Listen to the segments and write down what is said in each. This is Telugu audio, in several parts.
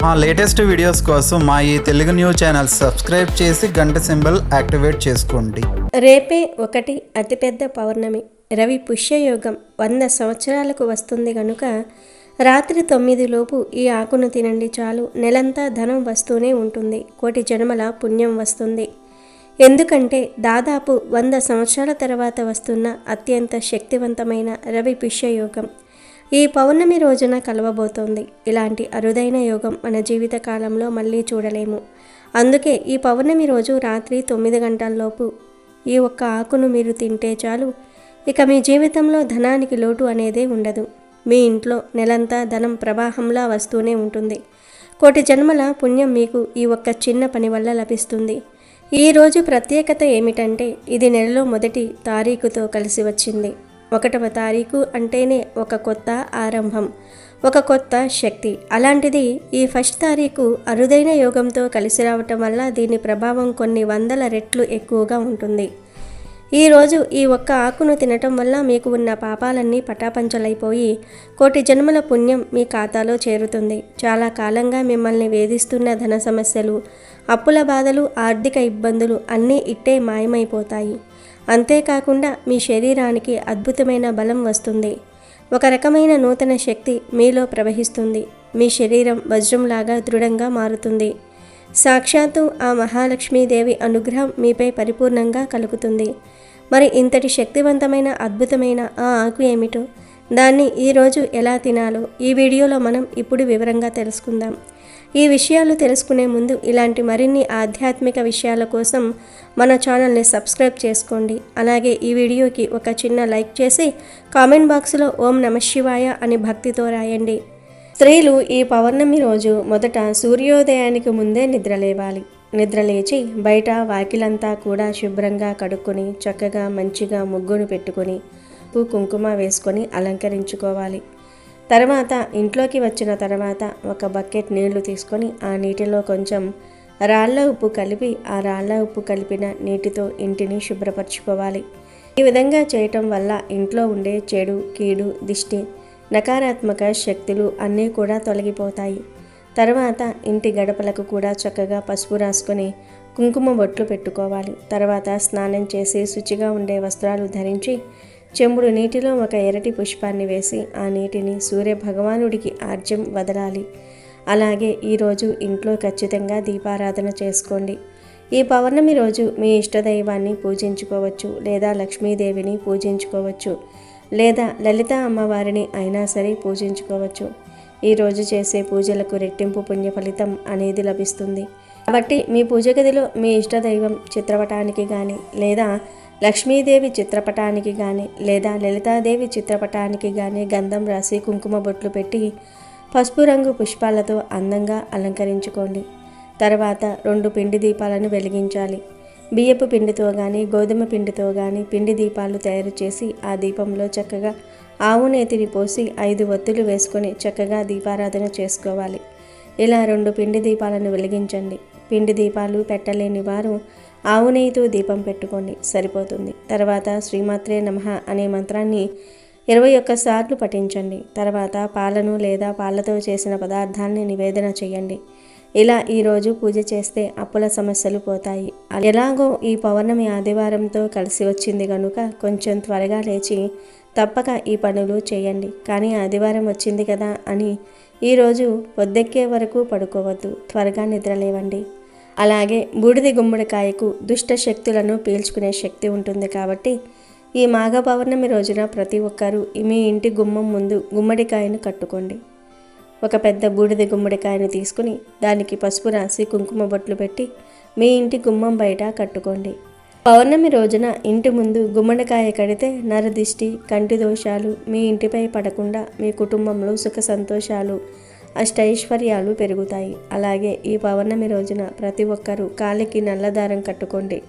మా లేటెస్ట్ వీడియోస్ కోసం మా ఈ తెలుగు న్యూస్ ఛానల్ సబ్స్క్రైబ్ చేసి గంట సింబల్ యాక్టివేట్ చేసుకోండి. రేపే ఒకటి అతిపెద్ద పౌర్ణమి. రవి పుష్యయోగం 100 సంవత్సరాలకు వస్తుంది గనుక రాత్రి 9 లోపు ఈ ఆకును తినండి చాలు. నెలంతా ధనం వస్తూనే ఉంటుంది. కోటి జన్మల పుణ్యం వస్తుంది. ఎందుకంటే దాదాపు 100 సంవత్సరాల తర్వాత వస్తున్న అత్యంత శక్తివంతమైన రవి పుష్యయోగం ఈ పౌర్ణమి రోజున కలవబోతోంది. ఇలాంటి అరుదైన యోగం మన జీవిత కాలంలో మళ్ళీ చూడలేము. అందుకే ఈ పౌర్ణమి రోజు రాత్రి 9 గంటలలోపు ఈ ఒక్క ఆకును మీరు తింటే చాలు. ఇక మీ జీవితంలో ధనానికి లోటు అనేదే ఉండదు. మీ ఇంట్లో నెలంతా ధనం ప్రవాహంలా వస్తూనే ఉంటుంది. కోటి జన్మల పుణ్యం మీకు ఈ ఒక్క చిన్న పని వల్ల లభిస్తుంది. ఈరోజు ప్రత్యేకత ఏమిటంటే ఇది నెలలో మొదటి తారీఖుతో కలిసి వచ్చింది. 1వ తారీఖు అంటేనే ఒక కొత్త ఆరంభం, ఒక కొత్త శక్తి. అలాంటిది ఈ 1st తారీఖు అరుదైన యోగంతో కలిసి రావటం వల్ల దీని ప్రభావం కొన్ని వందల రెట్లు ఎక్కువగా ఉంటుంది. ఈరోజు ఈ ఒక్క ఆకును తినటం వల్ల మీకు ఉన్న పాపాలన్నీ పటాపంచలైపోయి కోటి జన్మల పుణ్యం మీ ఖాతాలో చేరుతుంది. చాలా కాలంగా మిమ్మల్ని వేధిస్తున్న ధన సమస్యలు, అప్పుల బాధలు, ఆర్థిక ఇబ్బందులు అన్నీ ఇట్టే మాయమైపోతాయి. అంతేకాకుండా మీ శరీరానికి అద్భుతమైన బలం వస్తుంది. ఒక రకమైన నూతన శక్తి మీలో ప్రవహిస్తుంది. మీ శరీరం వజ్రంలాగా దృఢంగా మారుతుంది. సాక్షాత్తు ఆ మహాలక్ష్మీదేవి అనుగ్రహం మీపై పరిపూర్ణంగా కలుగుతుంది. మరి ఇంతటి శక్తివంతమైన అద్భుతమైన ఆ ఆకు ఏమిటో, దాన్ని ఈరోజు ఎలా తినాలో ఈ వీడియోలో మనం ఇప్పుడు వివరంగా తెలుసుకుందాం. ఈ విషయాలు తెలుసుకునే ముందు ఇలాంటి మరిన్ని ఆధ్యాత్మిక విషయాల కోసం మన ఛానల్ని సబ్స్క్రైబ్ చేసుకోండి. అలాగే ఈ వీడియోకి ఒక చిన్న లైక్ చేసి కామెంట్ బాక్స్లో ఓం నమః శివాయ అని భక్తితో రాయండి. స్త్రీలు ఈ పౌర్ణమి రోజు మొదట సూర్యోదయానికి ముందే నిద్రలేవాలి. నిద్రలేచి బయట వాకిలంతా కూడా శుభ్రంగా కడుక్కొని చక్కగా మంచిగా ముగ్గును పెట్టుకొని కుంకుమ వేసుకొని అలంకరించుకోవాలి. తర్వాత ఇంట్లోకి వచ్చిన తర్వాత ఒక బకెట్ నీళ్లు తీసుకొని ఆ నీటిలో కొంచెం రాళ్ళ ఉప్పు కలిపి ఆ రాళ్ళ ఉప్పు కలిపిన నీటితో ఇంటిని శుభ్రపరచుకోవాలి. ఈ విధంగా చేయటం వల్ల ఇంట్లో ఉండే చెడు, కీడు, దిష్టి, నకారాత్మక శక్తులు అన్నీ కూడా తొలగిపోతాయి. తర్వాత ఇంటి గడపలకు కూడా చక్కగా పసుపు రాసుకొని కుంకుమ బొట్లు పెట్టుకోవాలి. తర్వాత స్నానం చేసి శుచిగా ఉండే వస్త్రాలు ధరించి చెంబుడు నీటిలో ఒక ఎర్రటి పుష్పాన్ని వేసి ఆ నీటిని సూర్య భగవానుడికి ఆర్జ్యం వదలాలి. అలాగే ఈరోజు ఇంట్లో ఖచ్చితంగా దీపారాధన చేసుకోండి. ఈ పౌర్ణమి రోజు మీ ఇష్టదైవాన్ని పూజించుకోవచ్చు, లేదా లక్ష్మీదేవిని పూజించుకోవచ్చు, లేదా లలిత అమ్మవారిని అయినా సరే పూజించుకోవచ్చు. ఈరోజు చేసే పూజలకు రెట్టింపు పుణ్య ఫలితం అనేది లభిస్తుంది. కాబట్టి మీ పూజ గదిలో మీ ఇష్టదైవం చిత్రపటానికి కానీ, లేదా లక్ష్మీదేవి చిత్రపటానికి కానీ, లేదా లలితాదేవి చిత్రపటానికి కానీ గంధం రాసి కుంకుమ బొట్లు పెట్టి పసుపు రంగు పుష్పాలతో అందంగా అలంకరించుకోండి. తర్వాత 2 పిండి దీపాలను వెలిగించాలి. బియ్యపు పిండితో కానీ గోధుమ పిండితో కానీ పిండి దీపాలు తయారు చేసి ఆ దీపంలో చక్కగా ఆవు నేతిని పోసి 5 ఒత్తులు వేసుకొని చక్కగా దీపారాధన చేసుకోవాలి. ఇలా 2 పిండి దీపాలను వెలిగించండి. పిండి దీపాలు పెట్టలేని వారు ఆవు నెయ్యితో దీపం పెట్టుకోండి, సరిపోతుంది. తర్వాత శ్రీమాత్రే నమః అనే మంత్రాన్ని 21 సార్లు పఠించండి. తర్వాత పాలను లేదా పాలతో చేసిన పదార్థాన్ని నివేదన చేయండి. ఇలా ఈరోజు పూజ చేస్తే అప్పుల సమస్యలు పోతాయి. ఎలాగో ఈ పౌర్ణమి ఆదివారంతో కలిసి వచ్చింది కనుక కొంచెం త్వరగా లేచి తప్పక ఈ పనులు చేయండి. కానీ ఆదివారం వచ్చింది కదా అని ఈరోజు పొద్దెక్కే వరకు పడుకోవద్దు. త్వరగా నిద్రలేవండి. అలాగే బూడిద గుమ్మడికాయకు దుష్ట శక్తులను పీల్చుకునే శక్తి ఉంటుంది. కాబట్టి ఈ మాఘ పౌర్ణమి రోజున ప్రతి ఒక్కరూ మీ ఇంటి గుమ్మం ముందు గుమ్మడికాయను కట్టుకోండి. ఒక పెద్ద బూడిద గుమ్మడికాయను తీసుకుని దానికి పసుపు రాసి కుంకుమ బొట్లు పెట్టి మీ ఇంటి గుమ్మం బయట కట్టుకోండి. పౌర్ణమి రోజున ఇంటి ముందు గుమ్మడికాయ కడితే నరదిష్టి, కంటి దోషాలు మీ ఇంటిపై పడకుండా మీ కుటుంబంలో సుఖ సంతోషాలు, అష్టైశ్వర్యాలు పెరుగుతాయి. అలాగే ఈ పౌర్ణమి రోజున ప్రతి ఒక్కరూ కాలికి నల్లదారం కట్టుకోండి.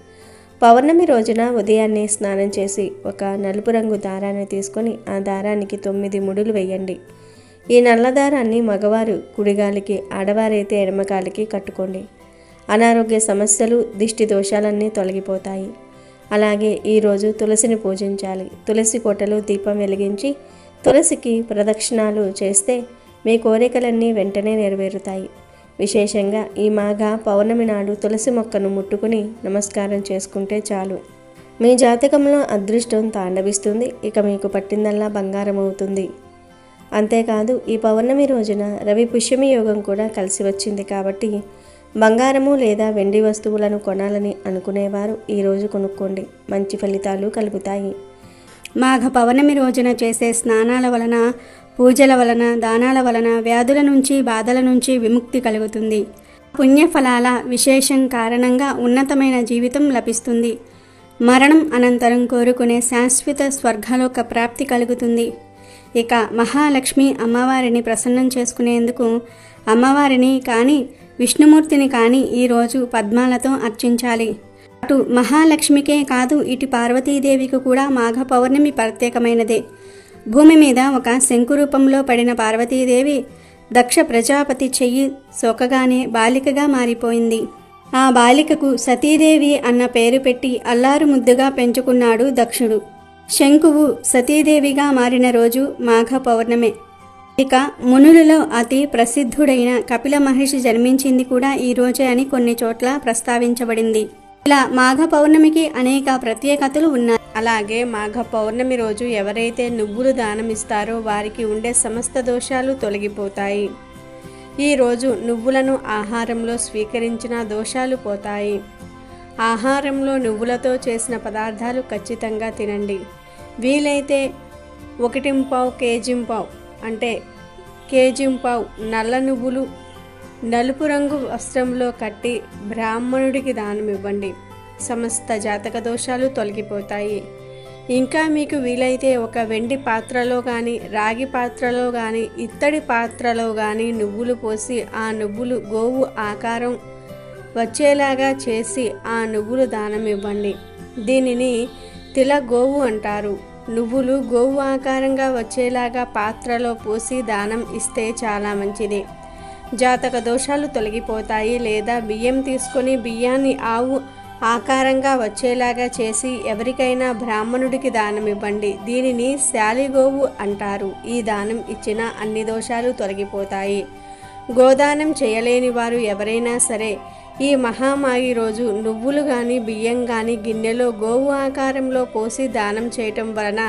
పౌర్ణమి రోజున ఉదయాన్నే స్నానం చేసి ఒక నలుపు రంగు దారాన్ని తీసుకొని ఆ దారానికి 9 ముడులు వేయండి. ఈ నల్లదారాన్ని మగవారు కుడిగాలికి, ఆడవారైతే ఎడమకాలికి కట్టుకోండి. అనారోగ్య సమస్యలు, దిష్టి దోషాలన్నీ తొలగిపోతాయి. అలాగే ఈరోజు తులసిని పూజించాలి. తులసి కోటలో దీపం వెలిగించి తులసికి ప్రదక్షిణాలు చేస్తే మీ కోరికలన్నీ వెంటనే నెరవేరుతాయి. విశేషంగా ఈ మాఘ పౌర్ణమి నాడు తులసి మొక్కను ముట్టుకుని నమస్కారం చేసుకుంటే చాలు. మీ జాతకంలో అదృష్టం తాండవిస్తుంది. ఇక మీకు పట్టిందల్లా బంగారం అవుతుంది. అంతేకాదు ఈ పౌర్ణమి రోజున రవి పుష్యమి యోగం కూడా కలిసి వచ్చింది కాబట్టి బంగారము లేదా వెండి వస్తువులను కొనాలని అనుకునేవారు ఈరోజు కొనుక్కోండి. మంచి ఫలితాలు కలుగుతాయి. మాఘ పౌర్ణమి రోజున చేసే స్నానాల వలన, పూజల వలన, దానాల వలన వ్యాధుల నుంచి, బాధల నుంచి విముక్తి కలుగుతుంది. పుణ్యఫలాల విశేషం కారణంగా ఉన్నతమైన జీవితం లభిస్తుంది. మరణం అనంతరం కోరుకునే శాశ్వత స్వర్గలోక ప్రాప్తి కలుగుతుంది. ఇక మహాలక్ష్మి అమ్మవారిని ప్రసన్నం చేసుకునేందుకు అమ్మవారిని కానీ విష్ణుమూర్తిని కానీ ఈరోజు పద్మాలతో అర్చించాలి. అటు మహాలక్ష్మికే కాదు ఇటు పార్వతీదేవికి కూడా మాఘ పౌర్ణమి ప్రత్యేకమైనదే. భూమి మీద ఒక శంకు రూపంలో పడిన పార్వతీదేవి దక్ష ప్రజాపతి చెయ్యి సోకగానే బాలికగా మారిపోయింది. ఆ బాలికకు సతీదేవి అన్న పేరు పెట్టి అల్లారు ముద్దుగా పెంచుకున్నాడు దక్షుడు. శంకువు సతీదేవిగా మారిన రోజు మాఘ పౌర్ణమే. ఇక మునులలో అతి ప్రసిద్ధుడైన కపిల మహర్షి జన్మించింది కూడా ఈ రోజే అని కొన్ని చోట్ల ప్రస్తావించబడింది. ఇలా మాఘ పౌర్ణమికి అనేక ప్రత్యేకతలు ఉన్నాయి. అలాగే మాఘ పౌర్ణమి రోజు ఎవరైతే నువ్వులు దానం ఇస్తారో వారికి ఉండే సమస్త దోషాలు తొలగిపోతాయి. ఈరోజు నువ్వులను ఆహారంలో స్వీకరించిన దోషాలు పోతాయి. ఆహారంలో నువ్వులతో చేసిన పదార్థాలు ఖచ్చితంగా తినండి. వీలైతే 1.25 కేజీంపావు అంటే కేజీంపావు నల్ల నువ్వులు నలుపు రంగు వస్త్రంలో కట్టి బ్రాహ్మణుడికి దానం ఇవ్వండి. సమస్త జాతక దోషాలు తొలగిపోతాయి. ఇంకా మీకు వీలైతే ఒక వెండి పాత్రలో కానీ, రాగి పాత్రలో కానీ, ఇత్తడి పాత్రలో కానీ నువ్వులు పోసి ఆ నువ్వులు గోవు ఆకారం వచ్చేలాగా చేసి ఆ నువ్వులు దానం ఇవ్వండి. దీనిని తిల గోవు అంటారు. నువ్వులు గోవు ఆకారంగా వచ్చేలాగా పాత్రలో పోసి దానం ఇస్తే చాలా మంచిది. జాతక దోషాలు తొలగిపోతాయి. లేదా బియ్యం తీసుకొని బియ్యాన్ని ఆవు ఆకారంగా వచ్చేలాగా చేసి ఎవరికైనా బ్రాహ్మణుడికి దానం ఇవ్వండి. దీనిని శాలిగోవు అంటారు. ఈ దానం ఇచ్చిన అన్ని దోషాలు తొలగిపోతాయి. గోదానం చేయలేని వారు ఎవరైనా సరే ఈ మహామాగి రోజు నువ్వులు కానీ బియ్యం కానీ గిన్నెలో గోవు ఆకారంలో పోసి దానం చేయటం వలన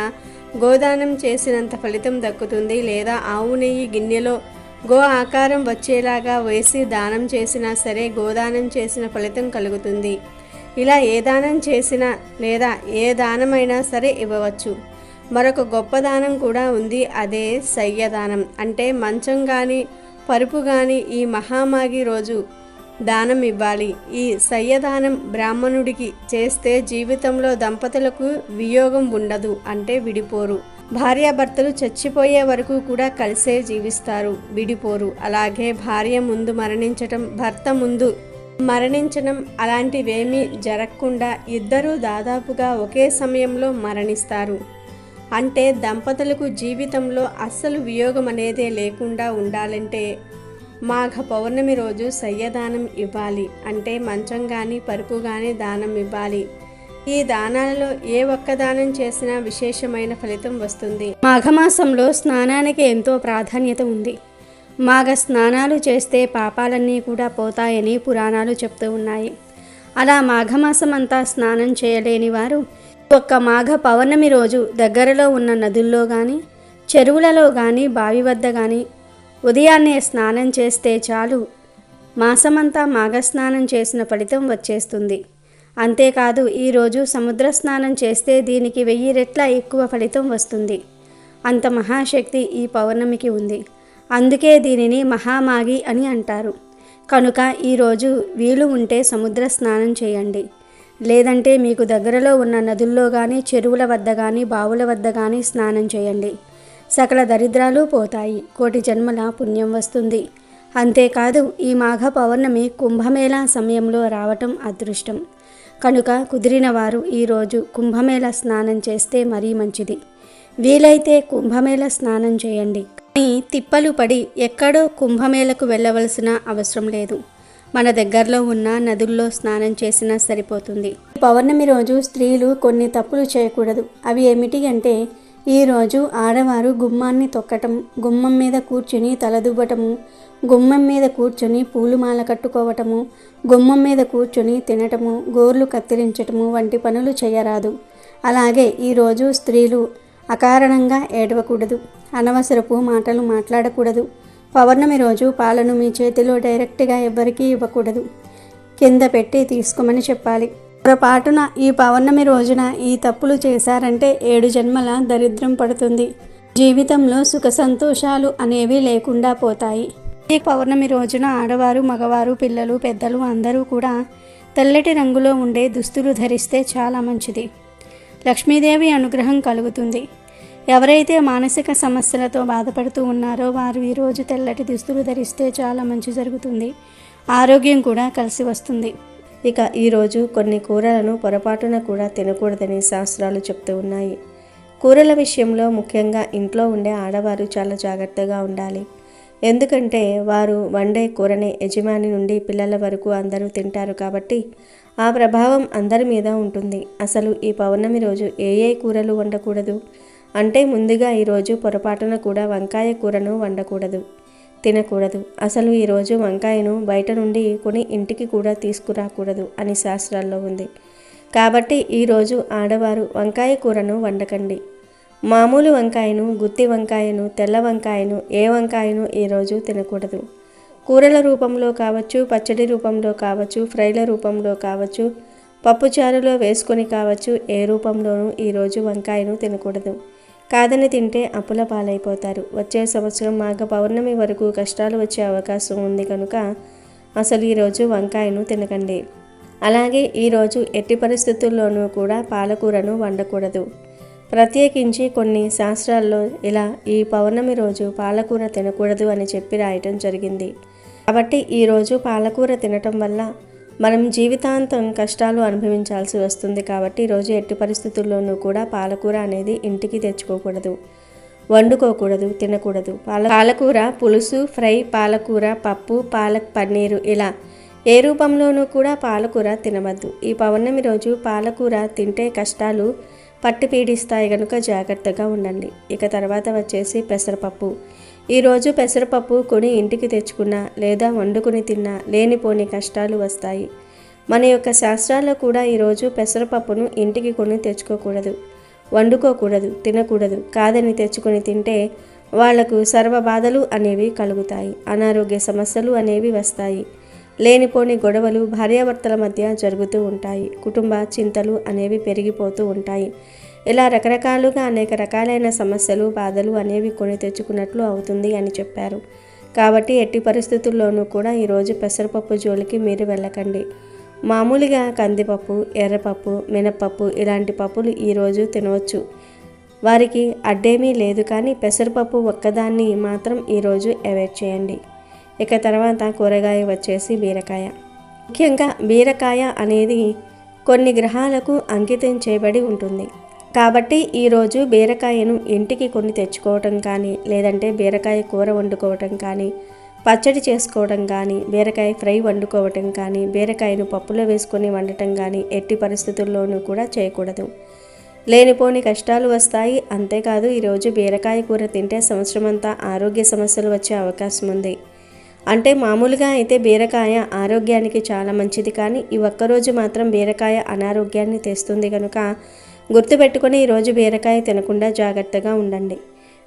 గోదానం చేసినంత ఫలితం దక్కుతుంది. లేదా ఆవు నెయ్యి గిన్నెలో గో ఆకారం వచ్చేలాగా వేసి దానం చేసినా సరే గోదానం చేసిన ఫలితం కలుగుతుంది. ఇలా ఏ దానం చేసినా లేదా ఏ దానమైనా సరే ఇవ్వవచ్చు. మరొక గొప్ప దానం కూడా ఉంది. అదే శయ్యదానం. అంటే మంచం కానీ పరుపు కానీ ఈ మహామాగి రోజు దానం ఇవ్వాలి. ఈ శయ్యదానం బ్రాహ్మణుడికి చేస్తే జీవితంలో దంపతులకు వియోగం ఉండదు. అంటే విడిపోరు. భార్యాభర్తలు చచ్చిపోయే వరకు కూడా కలిసే జీవిస్తారు, విడిపోరు. అలాగే భార్య ముందు మరణించటం, భర్త ముందు మరణించడం అలాంటివేమీ జరగకుండా ఇద్దరూ దాదాపుగా ఒకే సమయంలో మరణిస్తారు. అంటే దంపతులకు జీవితంలో అస్సలు వియోగం అనేదే లేకుండా ఉండాలంటే మాఘ పౌర్ణమి రోజు శయ్యదానం ఇవ్వాలి. అంటే మంచం కానీ పరుపు కానీ దానం ఇవ్వాలి. ఈ దానాలలో ఏ ఒక్క దానం చేసినా విశేషమైన ఫలితం వస్తుంది. మాఘమాసంలో స్నానానికి ఎంతో ప్రాధాన్యత ఉంది. మాఘ స్నానాలు చేస్తే పాపాలన్నీ కూడా పోతాయని పురాణాలు చెప్తూ ఉన్నాయి. అలా మాఘమాసం అంతా స్నానం చేయలేని వారు ఒక్క మాఘ పౌర్ణమి రోజు దగ్గరలో ఉన్న నదుల్లో కానీ, చెరువులలో కానీ, బావి వద్ద కానీ ఉదయాన్నే స్నానం చేస్తే చాలు మాసమంతా మాఘ స్నానం చేసిన ఫలితం వచ్చేస్తుంది. అంతేకాదు ఈరోజు సముద్ర స్నానం చేస్తే దీనికి 1000 రెట్ల ఎక్కువ ఫలితం వస్తుంది. అంత మహాశక్తి ఈ పౌర్ణమికి ఉంది. అందుకే దీనిని మహామాగి అని అంటారు. కనుక ఈరోజు వీలు ఉంటే సముద్ర స్నానం చేయండి. లేదంటే మీకు దగ్గరలో ఉన్న నదుల్లో కానీ, చెరువుల వద్ద కానీ, బావుల వద్ద కానీ స్నానం చేయండి. సకల దరిద్రాలు పోతాయి. కోటి జన్మల పుణ్యం వస్తుంది. అంతేకాదు ఈ మాఘ పౌర్ణమి కుంభమేళా సమయంలో రావటం అదృష్టం. కనుక కుదిరిన వారు ఈరోజు కుంభమేళ స్నానం చేస్తే మరీ మంచిది. వీలైతే కుంభమేళ స్నానం చేయండి. కానీ తిప్పలు పడి ఎక్కడో కుంభమేళకు వెళ్ళవలసిన అవసరం లేదు. మన దగ్గరలో ఉన్న నదుల్లో స్నానం చేసినా సరిపోతుంది. పౌర్ణమి రోజు స్త్రీలు కొన్ని తప్పులు చేయకూడదు. అవి ఏమిటి అంటే ఈరోజు ఆడవారు గుమ్మాన్ని తొక్కటం, గుమ్మం మీద కూర్చుని తలదువ్వటము, గుమ్మం మీద కూర్చొని పూలుమాల కట్టుకోవటము, గుమ్మం మీద కూర్చొని తినటము, గోర్లు కత్తిరించటము వంటి పనులు చేయరాదు. అలాగే ఈరోజు స్త్రీలు అకారణంగా ఏడవకూడదు, అనవసరపు మాటలు మాట్లాడకూడదు. పౌర్ణమి రోజు పాలను మీ చేతిలో డైరెక్ట్గా ఎవ్వరికీ ఇవ్వకూడదు, కింద పెట్టి తీసుకోమని చెప్పాలి. పొరపాటున ఈ పౌర్ణమి రోజున ఈ తప్పులు చేశారంటే 7 జన్మల దరిద్రం పడుతుంది. జీవితంలో సుఖ సంతోషాలు అనేవి లేకుండా పోతాయి. ఈ పౌర్ణమి రోజున ఆడవారు, మగవారు, పిల్లలు, పెద్దలు అందరూ కూడా తెల్లటి రంగులో ఉండే దుస్తులు ధరిస్తే చాలా మంచిది. లక్ష్మీదేవి అనుగ్రహం కలుగుతుంది. ఎవరైతే మానసిక సమస్యలతో బాధపడుతూ ఉన్నారో వారు ఈరోజు తెల్లటి దుస్తులు ధరిస్తే చాలా మంచి జరుగుతుంది. ఆరోగ్యం కూడా కలిసి వస్తుంది. ఇక ఈరోజు కొన్ని కూరలను పొరపాటున కూడా తినకూడదని శాస్త్రాలు చెప్తూ ఉన్నాయి. కూరల విషయంలో ముఖ్యంగా ఇంట్లో ఉండే ఆడవారు చాలా జాగ్రత్తగా ఉండాలి. ఎందుకంటే వారు వండే కూరనే యజమాని నుండి పిల్లల వరకు అందరూ తింటారు కాబట్టి ఆ ప్రభావం అందరి మీద ఉంటుంది. అసలు ఈ పౌర్ణమి రోజు ఏ కూరలు వండకూడదు అంటే ముందుగా ఈరోజు పొరపాటున కూడా వంకాయ కూరను వండకూడదు, తినకూడదు. అసలు ఈరోజు వంకాయను బయట నుండి కొని ఇంటికి కూడా తీసుకురాకూడదు అని శాస్త్రాల్లో ఉంది. కాబట్టి ఈరోజు ఆడవారు వంకాయ కూరను వండకండి. మామూలు వంకాయను, గుత్తి వంకాయను, తెల్ల వంకాయను, ఏ వంకాయను ఈరోజు తినకూడదు. కూరల రూపంలో కావచ్చు, పచ్చడి రూపంలో కావచ్చు, ఫ్రైల రూపంలో కావచ్చు, పప్పుచారులో వేసుకొని కావచ్చు, ఏ రూపంలోనూ ఈరోజు వంకాయను తినకూడదు. కాదని తింటే అప్పుల పాలైపోతారు. వచ్చే సంవత్సరం మాఘ పౌర్ణమి వరకు కష్టాలు వచ్చే అవకాశం ఉంది కనుక అసలు ఈరోజు వంకాయను తినకండి. అలాగే ఈరోజు ఎట్టి పరిస్థితుల్లోనూ కూడా పాలకూరను వండకూడదు. ప్రత్యేకించి కొన్ని శాస్త్రాల్లో ఇలా ఈ పౌర్ణమి రోజు పాలకూర తినకూడదు అని చెప్పి రాయటం జరిగింది. కాబట్టి ఈరోజు పాలకూర తినటం వల్ల మనం జీవితాంతం కష్టాలు అనుభవించాల్సి వస్తుంది. కాబట్టి ఈరోజు ఎట్టి పరిస్థితుల్లోనూ కూడా పాలకూర అనేది ఇంటికి తెచ్చుకోకూడదు, వండుకోకూడదు, తినకూడదు. పాలకూర పులుసు, ఫ్రై, పాలకూర పప్పు, పాలక్ పన్నీరు ఇలా ఏ రూపంలోనూ కూడా పాలకూర తినవద్దు. ఈ పౌర్ణమి రోజు పాలకూర తింటే కష్టాలు పట్టి పీడిస్తాయి కనుక జాగ్రత్తగా ఉండండి. ఇక తర్వాత వచ్చేసి పెసరపప్పు. ఈరోజు పెసరపప్పు కొని ఇంటికి తెచ్చుకున్నా లేదా వండుకొని తిన్నా లేనిపోని కష్టాలు వస్తాయి. మన యొక్క శాస్త్రాల్లో కూడా ఈరోజు పెసరపప్పును ఇంటికి కొని తెచ్చుకోకూడదు, వండుకోకూడదు, తినకూడదు. కాదని తెచ్చుకొని తింటే వాళ్లకు సర్వ బాధలు అనేవి కలుగుతాయి, అనారోగ్య సమస్యలు అనేవి వస్తాయి, లేనిపోని గొడవలు భార్యాభర్తల మధ్య జరుగుతూ ఉంటాయి, కుటుంబ చింతలు అనేవి పెరిగిపోతూ ఉంటాయి. ఇలా రకరకాలుగా అనేక రకాలైన సమస్యలు, బాధలు అనేవి కొని తెచ్చుకున్నట్లు అవుతుంది అని చెప్పారు. కాబట్టి ఎట్టి పరిస్థితుల్లోనూ కూడా ఈరోజు పెసరపప్పు జోలికి మీరు వెళ్ళకండి. మామూలుగా కందిపప్పు, ఎర్రపప్పు, మినప్పప్పు ఇలాంటి పప్పులు ఈరోజు తినవచ్చు, వారికి అడ్డేమీ లేదు. కానీ పెసరపప్పు ఒక్కదాన్ని మాత్రం ఈరోజు అవాయిడ్ చేయండి. ఇక తర్వాత కూరగాయ వచ్చేసి బీరకాయ. ముఖ్యంగా బీరకాయ అనేది కొన్ని గ్రహాలకు అంకితం చేయబడి ఉంటుంది. కాబట్టి ఈరోజు బీరకాయను ఇంటికి కొని తెచ్చుకోవటం కానీ, లేదంటే బీరకాయ కూర వండుకోవటం కానీ, పచ్చడి చేసుకోవడం కానీ, బీరకాయ ఫ్రై వండుకోవటం కానీ, బీరకాయను పప్పులో వేసుకొని వండటం కానీ ఎట్టి పరిస్థితుల్లోనూ కూడా చేయకూడదు. లేనిపోని కష్టాలు వస్తాయి. అంతేకాదు ఈరోజు బీరకాయ కూర తింటే సంవత్సరమంతా ఆరోగ్య సమస్యలు వచ్చే అవకాశం ఉంది. అంటే మామూలుగా అయితే బీరకాయ ఆరోగ్యానికి చాలా మంచిది, కానీ ఈ ఒక్కరోజు మాత్రం బీరకాయ అనారోగ్యాన్ని తెస్తుంది కనుక గుర్తుపెట్టుకొని ఈరోజు బీరకాయ తినకుండా జాగ్రత్తగా ఉండండి.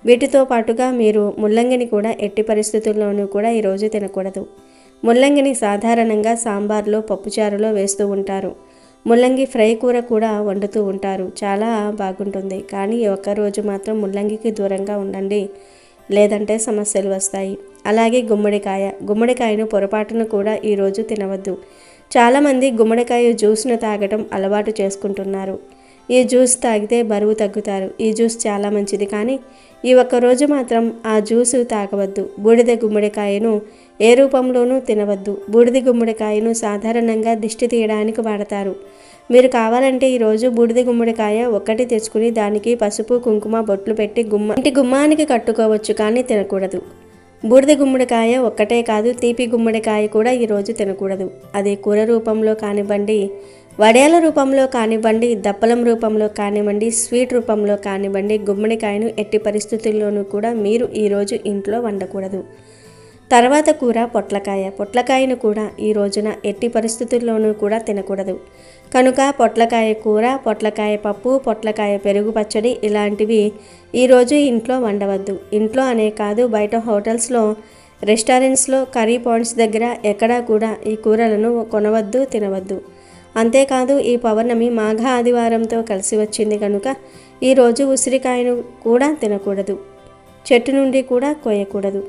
వీటితో పాటుగా మీరు ముల్లంగిని కూడా ఎట్టి పరిస్థితుల్లోనూ కూడా ఈరోజు తినకూడదు. ముల్లంగిని సాధారణంగా సాంబార్లో, పప్పుచారులో వేస్తూ ఉంటారు. ముల్లంగి ఫ్రై కూర కూడా వండుతూ ఉంటారు, చాలా బాగుంటుంది. కానీ ఈ ఒక్కరోజు మాత్రం ముల్లంగికి దూరంగా ఉండండి, లేదంటే సమస్యలు వస్తాయి. అలాగే గుమ్మడికాయను పొరపాటున కూడా ఈరోజు తినవద్దు. చాలామంది గుమ్మడికాయ జ్యూస్ను తాగటం అలవాటు చేసుకుంటున్నారు. ఈ జ్యూస్ తాగితే బరువు తగ్గుతారు. ఈ జ్యూస్ చాలా మంచిది, కానీ ఈ ఒక్కరోజు మాత్రం ఆ జ్యూసు తాగవద్దు. బూడిద గుమ్మడికాయను ఏ రూపంలోనూ తినవద్దు. బూడిద గుమ్మడికాయను సాధారణంగా దిష్టి తీయడానికి వాడతారు. మీరు కావాలంటే ఈరోజు బూడిద గుమ్మడికాయ ఒక్కటి తెచ్చుకుని దానికి పసుపు, కుంకుమ బొట్లు పెట్టి ఇంటి గుమ్మానికి కట్టుకోవచ్చు, కానీ తినకూడదు. బూడిద గుమ్మడికాయ ఒక్కటే కాదు, తీపి గుమ్మడికాయ కూడా ఈరోజు తినకూడదు. అది కూర రూపంలో కానివ్వండి, వడియాల రూపంలో కానివ్వండి, దప్పలం రూపంలో కానివ్వండి, స్వీట్ రూపంలో కానివ్వండి, గుమ్మడికాయను ఎట్టి పరిస్థితుల్లోనూ కూడా మీరు ఈరోజు ఇంట్లో వండకూడదు. తర్వాత కూర పొట్లకాయ. పొట్లకాయను కూడా ఈ రోజున ఎట్టి పరిస్థితుల్లోనూ కూడా తినకూడదు. కనుక పొట్లకాయ కూర, పొట్లకాయ పప్పు, పొట్లకాయ పెరుగు పచ్చడి ఇలాంటివి ఈరోజు ఇంట్లో వండవద్దు. ఇంట్లో అనే కాదు, బయట హోటల్స్లో, రెస్టారెంట్స్లో, కర్రీ పాయింట్స్ దగ్గర ఎక్కడా కూడా ఈ కూరలను కొనవద్దు, తినవద్దు. అంతేకాదు ఈ పౌర్ణమి మాఘ ఆదివారంతో కలిసి వచ్చింది కనుక ఈరోజు ఉసిరికాయను కూడా తినకూడదు. చెట్టు నుండి కూడా కోయకూడదు.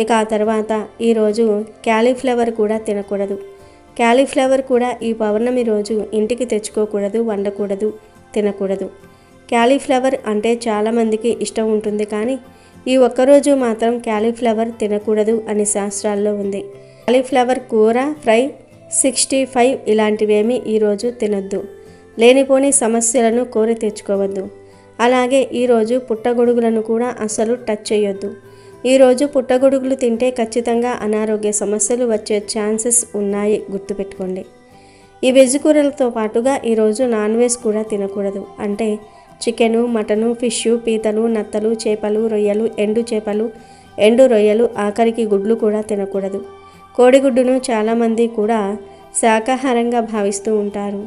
ఇక ఆ తర్వాత ఈరోజు క్యాలీఫ్లవర్ కూడా తినకూడదు. క్యాలీఫ్లవర్ కూడా ఈ పౌర్ణమి రోజు ఇంటికి తెచ్చుకోకూడదు, వండకూడదు, తినకూడదు. క్యాలీఫ్లవర్ అంటే చాలామందికి ఇష్టం ఉంటుంది, కానీ ఈ ఒక్కరోజు మాత్రం క్యాలీఫ్లవర్ తినకూడదు అని శాస్త్రాల్లో ఉంది. క్యాలీఫ్లవర్ కూర, ఫ్రై, 65 ఇలాంటివేమీ ఈరోజు తినొద్దు. లేనిపోని సమస్యలను కోరి తెచ్చుకోవద్దు. అలాగే ఈరోజు పుట్టగొడుగులను కూడా అసలు టచ్ చేయొద్దు. ఈరోజు పుట్టగొడుగులు తింటే ఖచ్చితంగా అనారోగ్య సమస్యలు వచ్చే ఛాన్సెస్ ఉన్నాయి, గుర్తుపెట్టుకోండి. ఈ వెజ్ కూరలతో పాటుగా ఈరోజు నాన్ వెజ్ కూడా తినకూడదు. అంటే చికెను, మటను, ఫిష్, పీతలు, నత్తలు, చేపలు, రొయ్యలు, ఎండు చేపలు, ఎండు రొయ్యలు, ఆఖరికి గుడ్లు కూడా తినకూడదు. కోడిగుడ్డును చాలామంది కూడా శాకాహారంగా భావిస్తూ ఉంటారు.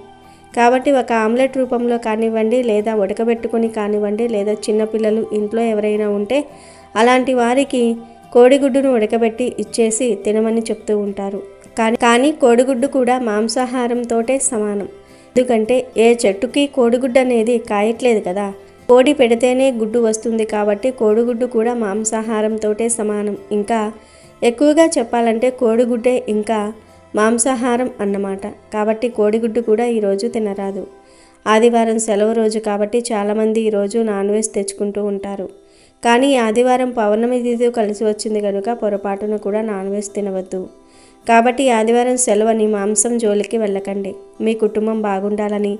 కాబట్టి ఒక ఆమ్లెట్ రూపంలో కానివ్వండి, లేదా ఉడకబెట్టుకొని కానివ్వండి, లేదా చిన్నపిల్లలు ఇంట్లో ఎవరైనా ఉంటే అలాంటి వారికి కోడిగుడ్డును ఉడకబెట్టి ఇచ్చేసి తినమని చెప్తూ ఉంటారు. కానీ కోడిగుడ్డు కూడా మాంసాహారంతోటే సమానం. ఎందుకంటే ఏ చెట్టుకి కోడిగుడ్డు అనేది కాయట్లేదు కదా, కోడి పెడితేనే గుడ్డు వస్తుంది. కాబట్టి కోడిగుడ్డు కూడా మాంసాహారంతోటే సమానం. ఇంకా ఎక్కువగా చెప్పాలంటే కోడిగుడ్డే ఇంకా మాంసాహారం అన్నమాట. కాబట్టి కోడిగుడ్డు కూడా ఈరోజు తినరాదు. ఆదివారం సెలవు రోజు కాబట్టి చాలామంది ఈరోజు నాన్ వెజ్ తెచ్చుకుంటూ ఉంటారు. కానీ ఆదివారం పౌర్ణమి తిథి కలిసి వచ్చింది కనుక పొరపాటున కూడా నాన్ వెజ్ తినవద్దు. కాబట్టి ఆదివారం సెలవుని మాంసం జోలికి వెళ్ళకండి. మీ కుటుంబం బాగుండాలని,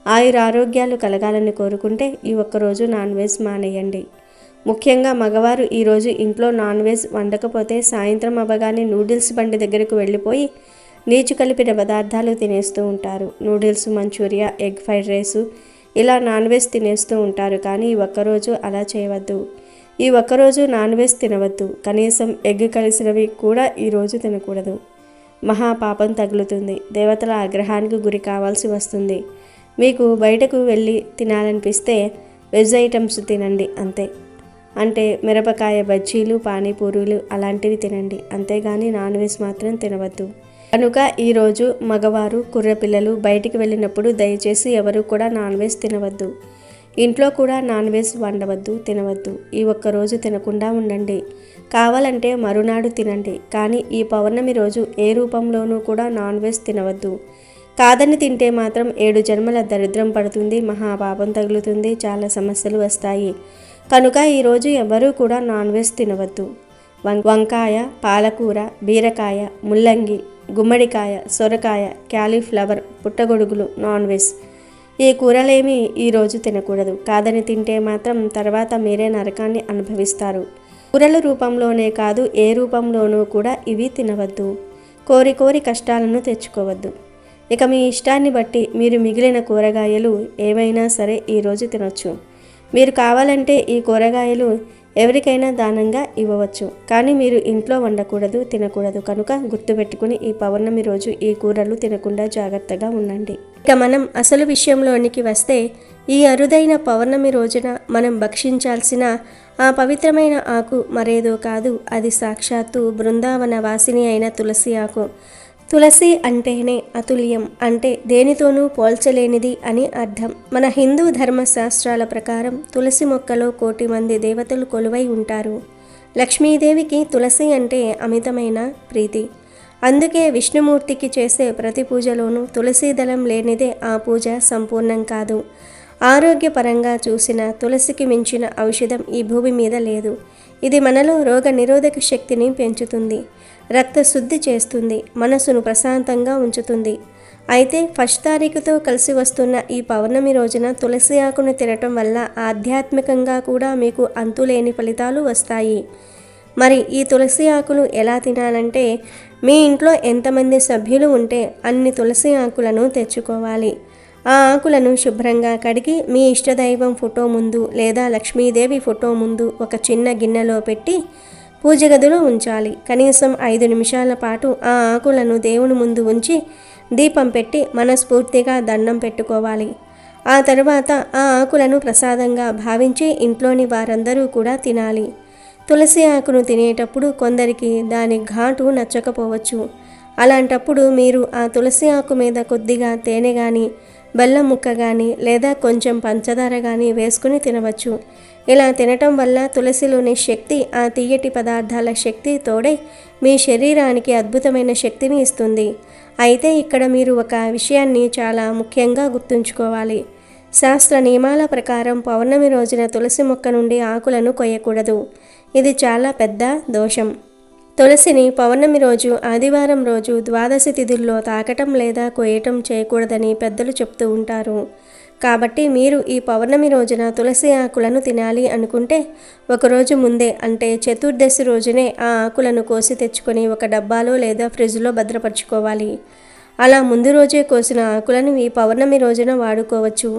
ఆయురారోగ్యాలు కలగాలని కోరుకుంటే ఈ ఒక్కరోజు నాన్ వెజ్ మానేయండి. ముఖ్యంగా మగవారు ఈరోజు ఇంట్లో నాన్ వెజ్ వండకపోతే సాయంత్రం అవ్వగానే నూడిల్స్ బండి దగ్గరకు వెళ్ళిపోయి నీచు కలిపిన పదార్థాలు తినేస్తూ ఉంటారు. Noodles, manchuria, egg fried rice ఇలా నాన్ వెజ్ తినేస్తూ ఉంటారు. కానీ ఈ ఒక్కరోజు అలా చేయవద్దు. ఈ ఒక్కరోజు నాన్ వెజ్ తినవద్దు. కనీసం ఎగ్ కలిసినవి కూడా ఈరోజు తినకూడదు. మహాపాపం తగులుతుంది. దేవతల ఆగ్రహానికి గురి కావాల్సి వస్తుంది. మీకు బయటకు వెళ్ళి తినాలనిపిస్తే వెజ్ ఐటమ్స్ తినండి అంతే. అంటే మిరపకాయ బజ్జీలు, పానీపూరీలు అలాంటివి తినండి. అంతేగాని నాన్ వెజ్ మాత్రం తినవద్దు. కనుక ఈరోజు మగవారు, కుర్రపిల్లలు బయటికి వెళ్ళినప్పుడు దయచేసి ఎవరు కూడా నాన్ వెజ్ తినవద్దు. ఇంట్లో కూడా నాన్ వెజ్ వండవద్దు, తినవద్దు. ఈ ఒక్కరోజు తినకుండా ఉండండి. కావాలంటే మరునాడు తినండి. కానీ ఈ పౌర్ణమి రోజు ఏ రూపంలోనూ కూడా నాన్ వెజ్ తినవద్దు. కాదని తింటే మాత్రం 7 జన్మల దరిద్రం పడుతుంది, మహాపాపం తగులుతుంది, చాలా సమస్యలు వస్తాయి. కనుక ఈరోజు ఎవరూ కూడా నాన్ వెజ్ తినవద్దు. వంకాయ, పాలకూర, బీరకాయ, ముల్లంగి, గుమ్మడికాయ, సొరకాయ, క్యాలీఫ్లవర్, పుట్టగొడుగులు నాన్ వెజ్. ఈ కూరలేమీ ఈరోజు తినకూడదు. కాదని తింటే మాత్రం తర్వాత మీరే నరకాన్ని అనుభవిస్తారు. కూరల రూపంలోనే కాదు, ఏ రూపంలోనూ కూడా ఇవి తినవద్దు. కోరి కోరి కష్టాలను తెచ్చుకోవద్దు. ఇక మీ ఇష్టాన్ని బట్టి మీరు మిగిలిన కూరగాయలు ఏవైనా సరే ఈరోజు తినొచ్చు. మీరు కావాలంటే ఈ కూరగాయలు ఎవరికైనా దానంగా ఇవ్వవచ్చు. కానీ మీరు ఇంట్లో వండకూడదు, తినకూడదు. కనుక గుర్తుపెట్టుకుని ఈ పౌర్ణమి రోజు ఈ కూరలు తినకుండా జాగ్రత్తగా ఉండండి. ఇక మనం అసలు విషయంలోనికి వస్తే, ఈ అరుదైన పౌర్ణమి రోజున మనం భక్షించాల్సిన ఆ పవిత్రమైన ఆకు మరేదో కాదు, అది సాక్షాత్తు బృందావన వాసిని అయిన తులసి ఆకు. తులసి అంటేనే అతుల్యం, అంటే దేనితోనూ పోల్చలేనిది అని అర్థం. మన హిందూ ధర్మశాస్త్రాల ప్రకారం తులసి మొక్కలో 1 కోటి మంది దేవతలు కొలువై ఉంటారు. లక్ష్మీదేవికి తులసి అంటే అమితమైన ప్రీతి. అందుకే విష్ణుమూర్తికి చేసే ప్రతి పూజలోనూ తులసి దళం లేనిదే ఆ పూజ సంపూర్ణం కాదు. ఆరోగ్యపరంగా చూసిన తులసికి మించిన ఔషధం ఈ భూమి మీద లేదు. ఇది మనలో రోగ నిరోధక శక్తిని పెంచుతుంది, రక్త శుద్ధి చేస్తుంది, మనసును ప్రశాంతంగా ఉంచుతుంది. అయితే 1 తారీఖుతో కలిసి వస్తున్న ఈ పౌర్ణమి రోజున తులసి ఆకును తినటం వల్ల ఆధ్యాత్మికంగా కూడా మీకు అంతులేని ఫలితాలు వస్తాయి. మరి ఈ తులసి ఆకులు ఎలా తినాలంటే, మీ ఇంట్లో ఎంతమంది సభ్యులు ఉంటే అన్ని తులసి ఆకులను తెచ్చుకోవాలి. ఆ ఆకులను శుభ్రంగా కడిగి మీ ఇష్టదైవం ఫోటో ముందు లేదా లక్ష్మీదేవి ఫోటో ముందు ఒక చిన్న గిన్నెలో పెట్టి పూజ గదిలో ఉంచాలి. కనీసం 5 నిమిషాల పాటు ఆ ఆకులను దేవుని ముందు ఉంచి దీపం పెట్టి మనస్ఫూర్తిగా దండం పెట్టుకోవాలి. ఆ తర్వాత ఆ ఆకులను ప్రసాదంగా భావించి ఇంట్లోని వారందరూ కూడా తినాలి. తులసి ఆకును తినేటప్పుడు కొందరికి దాని ఘాటు నచ్చకపోవచ్చు. అలాంటప్పుడు మీరు ఆ తులసి ఆకు మీద కొద్దిగా తేనె కానీ, బెల్లం ముక్క కానీ లేదా కొంచెం పంచదార కానీ వేసుకుని తినవచ్చు. ఇలా తినటం వల్ల తులసిలోని శక్తి ఆ తీయటి పదార్థాల శక్తి తోడై మీ శరీరానికి అద్భుతమైన శక్తిని ఇస్తుంది. అయితే ఇక్కడ మీరు ఒక విషయాన్ని చాలా ముఖ్యంగా గుర్తుంచుకోవాలి. శాస్త్ర నియమాల ప్రకారం పౌర్ణమి రోజున తులసి మొక్క నుండి ఆకులను కొయ్యకూడదు. ఇది చాలా పెద్ద దోషం. తులసిని పౌర్ణమి రోజు, ఆదివారం రోజు, ద్వాదశి తిథుల్లో తాకటం లేదా కొయ్యటం చేయకూడదని పెద్దలు చెప్తూ ఉంటారు. కాబట్టి మీరు ఈ పౌర్ణమి రోజున తులసి ఆకులను తినాలి అనుకుంటే ఒకరోజు ముందే అంటే చతుర్దశి రోజునే ఆ ఆకులను కోసి తెచ్చుకొని ఒక డబ్బాలో లేదా ఫ్రిడ్జ్లో భద్రపరచుకోవాలి. అలా ముందు రోజే కోసిన ఆకులను ఈ పౌర్ణమి రోజున వాడుకోవచ్చు.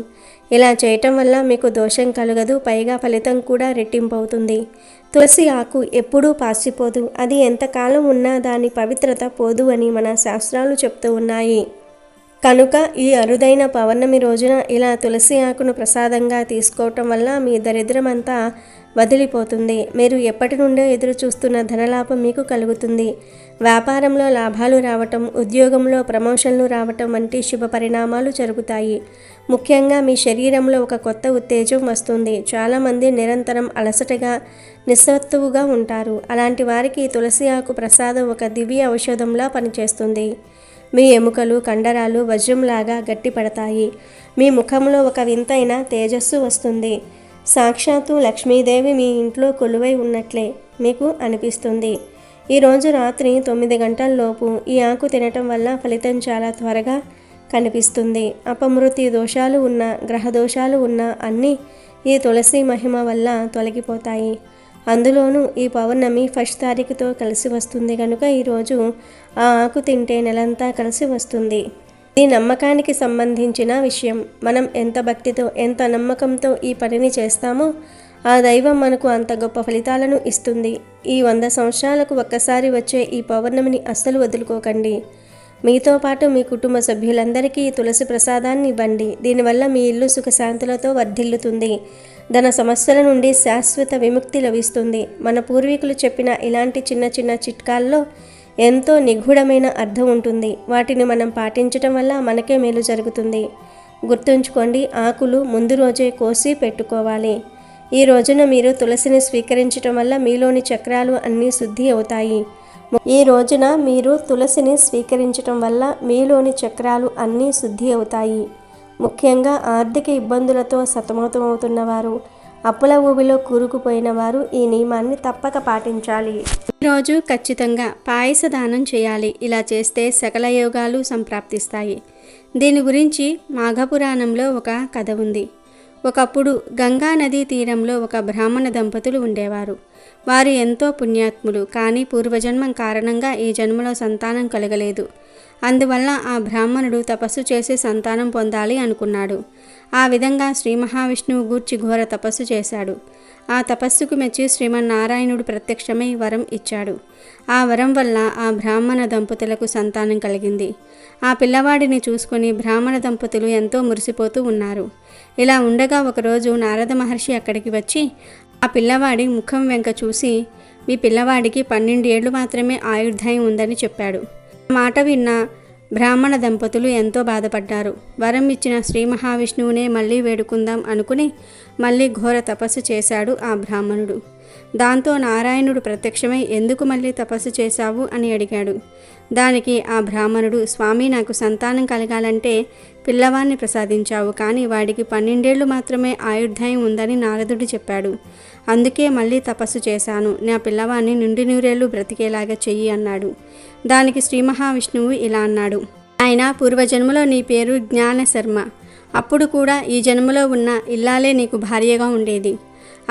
ఇలా చేయటం వల్ల మీకు దోషం కలగదు, పైగా ఫలితం కూడా రెట్టింపు అవుతుంది. తులసి ఆకు ఎప్పుడూ పాసిపోదు. అది ఎంతకాలం ఉన్నా దాని పవిత్రత పోదు అని మన శాస్త్రాలు చెప్తూ ఉన్నాయి. కనుక ఈ అరుదైన పౌర్ణమి రోజున ఇలా తులసి ఆకును ప్రసాదంగా తీసుకోవటం వల్ల మీ దరిద్రమంతా వదిలిపోతుంది. మీరు ఎప్పటి నుండో ఎదురు చూస్తున్న ధనలాభం మీకు కలుగుతుంది. వ్యాపారంలో లాభాలు రావటం, ఉద్యోగంలో ప్రమోషన్లు రావటం వంటి శుభ పరిణామాలు జరుగుతాయి. ముఖ్యంగా మీ శరీరంలో ఒక కొత్త ఉత్తేజం వస్తుంది. చాలామంది నిరంతరం అలసటగా, నిస్సత్తువుగా ఉంటారు. అలాంటి వారికి తులసి ఆకు ప్రసాదం ఒక దివ్య ఔషధంలా పనిచేస్తుంది. మీ ఎముకలు, కండరాలు వజ్రంలాగా గట్టిపడతాయి. మీ ముఖంలో ఒక వింతైన తేజస్సు వస్తుంది. సాక్షాత్తు లక్ష్మీదేవి మీ ఇంట్లో కొలువై ఉన్నట్లే మీకు అనిపిస్తుంది. ఈరోజు రాత్రి 9 గంటల్లోపు ఈ ఆకు తినటం వల్ల ఫలితం చాలా త్వరగా కనిపిస్తుంది. అపమృత్యు దోషాలు ఉన్న, గ్రహ దోషాలు ఉన్న అన్నీ ఈ తులసి మహిమ వల్ల తొలగిపోతాయి. అందులోనూ ఈ పౌర్ణమి 1 తారీఖుతో కలిసి వస్తుంది కనుక ఈరోజు ఆ ఆకు తింటే నెలంతా కలిసి వస్తుంది. ఈ నమ్మకానికి సంబంధించిన విషయం. మనం ఎంత భక్తితో, ఎంత నమ్మకంతో ఈ పనిని చేస్తామో ఆ దైవం మనకు అంత గొప్ప ఫలితాలను ఇస్తుంది. ఈ 100 సంవత్సరాలకు ఒక్కసారి వచ్చే ఈ పౌర్ణమిని అస్సలు వదులుకోకండి. మీతో పాటు మీ కుటుంబ సభ్యులందరికీ ఈ తులసి ప్రసాదాన్ని ఇవ్వండి. దీనివల్ల మీ ఇల్లు సుఖశాంతులతో వర్ధిల్లుతుంది. ధన సమస్యల నుండి శాశ్వత విముక్తి లభిస్తుంది. మన పూర్వీకులు చెప్పిన ఇలాంటి చిన్న చిన్న చిట్కాల్లో ఎంతో నిగూఢమైన అర్థం ఉంటుంది. వాటిని మనం పాటించడం వల్ల మనకే మేలు జరుగుతుంది. గుర్తుంచుకోండి, ఆకులు ముందు రోజే కోసి పెట్టుకోవాలి. ఈ రోజున మీరు తులసిని స్వీకరించడం వల్ల మీలోని చక్రాలు అన్నీ శుద్ధి అవుతాయి. ఈ రోజున మీరు తులసిని స్వీకరించడం వల్ల మీలోని చక్రాలు అన్నీ శుద్ధి అవుతాయి. ముఖ్యంగా ఆర్థిక ఇబ్బందులతో సతమతమవుతున్నవారు, అప్పుల ఊబిలో కూరుకుపోయిన వారు ఈ నియమాన్ని తప్పక పాటించాలి. ఈరోజు ఖచ్చితంగా పాయస దానం చేయాలి. ఇలా చేస్తే సకల యోగాలు సంప్రాప్తిస్తాయి. దీని గురించి మాఘపురాణంలో ఒక కథ ఉంది. ఒకప్పుడు గంగా నదీ తీరంలో ఒక బ్రాహ్మణ దంపతులు ఉండేవారు. వారు ఎంతో పుణ్యాత్ములు. కానీ పూర్వజన్మం కారణంగా ఈ జన్మలో సంతానం కలగలేదు. అందువల్ల ఆ బ్రాహ్మణుడు తపస్సు చేసి సంతానం పొందాలి అనుకున్నాడు. ఆ విధంగా శ్రీ మహావిష్ణువు గూర్చి ఘోర తపస్సు చేశాడు. ఆ తపస్సుకు మెచ్చి శ్రీమన్నారాయణుడు ప్రత్యక్షమై వరం ఇచ్చాడు. ఆ వరం వల్ల ఆ బ్రాహ్మణ దంపతులకు సంతానం కలిగింది. ఆ పిల్లవాడిని చూసుకొని బ్రాహ్మణ దంపతులు ఎంతో మురిసిపోతూ ఉన్నారు. ఇలా ఉండగా ఒకరోజు నారద మహర్షి అక్కడికి వచ్చి ఆ పిల్లవాడి ముఖం వెంక చూసి, మీ పిల్లవాడికి 12 ఏళ్ళు మాత్రమే ఆయుర్దాయం ఉందని చెప్పాడు. ఆ మాట విన్న బ్రాహ్మణ దంపతులు ఎంతో బాధపడ్డారు. వరం ఇచ్చిన శ్రీ మహావిష్ణువునే మళ్ళీ వేడుకుందాం అనుకుని మళ్ళీ ఘోర తపస్సు చేశాడు ఆ బ్రాహ్మణుడు. దాంతో నారాయణుడు ప్రత్యక్షమై ఎందుకు మళ్ళీ తపస్సు చేశావు అని అడిగాడు. దానికి ఆ బ్రాహ్మణుడు, స్వామి, నాకు సంతానం కలగాలంటే పిల్లవాడిని ప్రసాదించావు, కానీ వాడికి 12 ఏళ్ళు మాత్రమే ఆయుర్దాయం ఉందని నారదుడు చెప్పాడు. అందుకే మళ్ళీ తపస్సు చేశాను. నా పిల్లవాడిని నిండు నూరేళ్లు బ్రతికేలాగా చెయ్యి అన్నాడు. దానికి శ్రీ మహావిష్ణువు ఇలా అన్నాడు, ఆయన పూర్వజన్మలో నీ పేరు జ్ఞాన శర్మ. అప్పుడు కూడా ఈ జన్మలో ఉన్న ఇల్లాలే నీకు భార్యగా ఉండేది.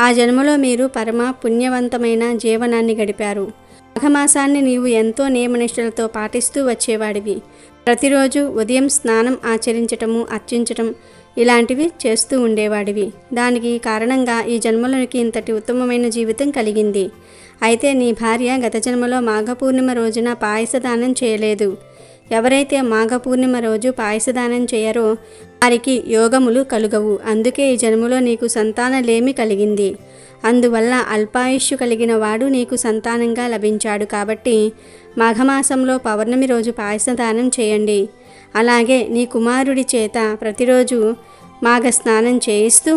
ఆ జన్మలో మీరు పరమ పుణ్యవంతమైన జీవనాన్ని గడిపారు. మాఘమాసాన్ని నీవు ఎంతో నియమనిష్టలతో పాటిస్తూ వచ్చేవాడివి. ప్రతిరోజు ఉదయం స్నానం ఆచరించటము, అర్చించటం, ఇలాంటివి చేస్తూ ఉండేవాడివి. దానికి కారణంగా ఈ జన్మలోనికి ఇంతటి ఉత్తమమైన జీవితం కలిగింది. అయితే నీ భార్య గత జన్మలో మాఘపూర్ణిమ రోజున పాయసదానం చేయలేదు. ఎవరైతే మాఘపూర్ణిమ రోజు పాయసదానం చేయరో వారికి యోగములు కలుగవు. అందుకే ఈ జన్మలో నీకు సంతానలేమి కలిగింది. అందువల్ల అల్పాయుష్షు కలిగిన వాడు నీకు సంతానంగా లభించాడు. కాబట్టి మాఘమాసంలో పౌర్ణమి రోజు పాయసదానం చేయండి. అలాగే నీ కుమారుడి చేత ప్రతిరోజు మాఘ స్నానం చేయిస్తూ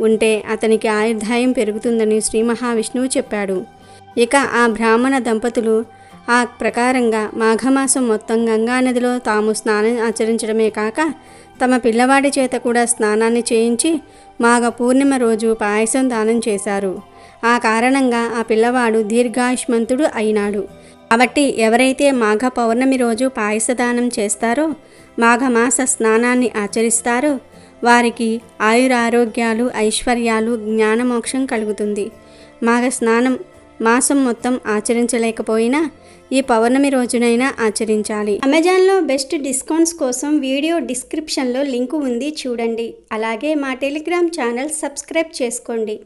ఉంటే అతనికి ఆయుర్దాయం పెరుగుతుందని శ్రీ మహావిష్ణువు చెప్పాడు. ఇక ఆ బ్రాహ్మణ దంపతులు ఆ ప్రకారంగా మాఘమాసం మొత్తం గంగానదిలో తాము స్నానం ఆచరించడమే కాక తమ పిల్లవాడి చేత కూడా స్నానాన్ని చేయించి మాఘ పూర్ణిమ రోజు పాయసం దానం చేశారు. ఆ కారణంగా ఆ పిల్లవాడు దీర్ఘాయుష్మంతుడు అయినాడు. కాబట్టి ఎవరైతే మాఘ పౌర్ణమి రోజు పాయసదానం చేస్తారో, మాఘమాస స్నానాన్ని ఆచరిస్తారో వారికి ఆయురారోగ్యాలు, ఐశ్వర్యాలు, జ్ఞానమోక్షం కలుగుతుంది. మాఘ స్నానం మాసం మొత్తం ఆచరించలేకపోయినా ఈ పౌర్ణమి రోజునైనా ఆచరించాలి. అమెజాన్లో బెస్ట్ డిస్కౌంట్స్ కోసం వీడియో డిస్క్రిప్షన్లో లింకు ఉంది, చూడండి. అలాగే మా టెలిగ్రామ్ ఛానల్ సబ్స్క్రైబ్ చేసుకోండి.